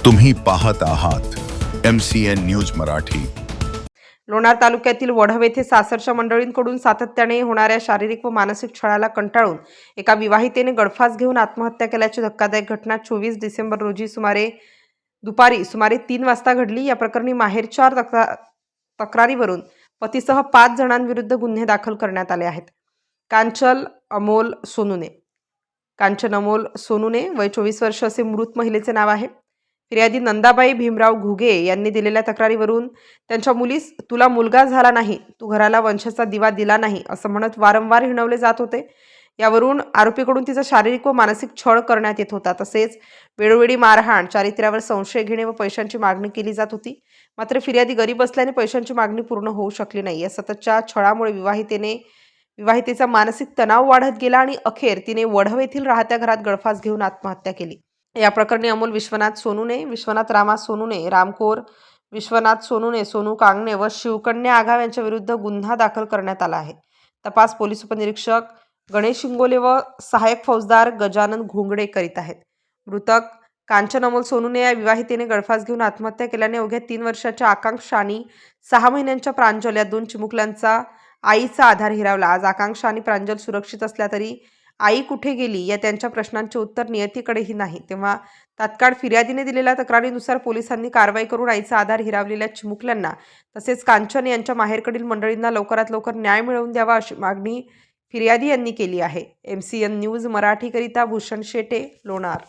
तुम्ही पाहत आहात MCN न्यूज मराठी। लोणार तालुक्यातील वढव येथे सासरच्या मंडळींकडून सातत्याने होणाऱ्या शारीरिक व मानसिक छळाला कंटाळून एका विवाहितेने गळफास घेऊन आत्महत्या केल्याची धक्कादायक घटना 24 डिसेंबर रोजी दुपारी सुमारे 3 वाजता घडली। या प्रकरणी माहेरच्या तक्रारीवरून पतीसह 5 जणांविरुद्ध गुन्हे दाखल करण्यात आले आहेत। कांचन अमोल सोनुने वय 24 वर्ष असे मृत महिलेचे नाव आहे। फिर्यादी नंदाबाई भीमराव घुगे यांनी दिलेल्या तक्रारीवरून त्यांच्या मुलीस तुला मुलगा झाला नाही, तू घराला वंशाचा दिवा दिला नाही असं म्हणत वारंवार हिणवले जात होते। यावरून आरोपीकडून तिचा शारीरिक व मानसिक छळ करण्यात येत होता। तसेच वेळोवेळी मारहाण, चारित्र्यावर संशय घेणे व पैशांची मागणी केली जात होती। मात्र फिर्यादी गरीब असल्याने पैशांची मागणी पूर्ण होऊ शकली नाही। या सततच्या छळामुळे विवाहितेचा मानसिक तणाव वाढत गेला आणि अखेर तिने वढव येथील राहत्या घरात गळफास घेऊन आत्महत्या केली। या प्रकरणी अमोल विश्वनाथ सोनुने, विश्वनाथ रामा सोनुने, रामकोर विश्वनाथ सोनुने, सोनू कांगणे व शिवकन्या आघाव यांच्या विरुद्ध गुन्हा दाखल करण्यात आला आहे। तपास पोलीस उपनिरीक्षक गणेश इंगोले व सहाय्यक फौजदार गजानन घोंगडे करीत आहेत। मृतक कांचन अमोल सोनुने या विवाहितेने गळफास घेऊन आत्महत्या केल्याने अवघ्या 3 वर्षाच्या आकांक्षा आणि 6 महिन्यांच्या प्रांजल या 2 चिमुकल्यांचा आईचा आधार हिरावला। आज आकांक्षा आणि प्रांजल सुरक्षित असल्या तरी आई कुठे गेली या त्यांच्या प्रश्नांचे उत्तर नियतीकडेही नाही। तेव्हा तात्काळ फिर्यादीने दिलेल्या तक्रारीनुसार पोलिसांनी कारवाई करून आईचा आधार हिरावलेल्या चिमुकल्यांना तसेच कांचन यांच्या माहेरकडील मंडळींना लवकरात लवकर न्याय मिळवून द्यावा अशी मागणी फिर्यादी यांनी केली आहे। MCN न्यूज मराठीकरिता भूषण शेटे, लोणार।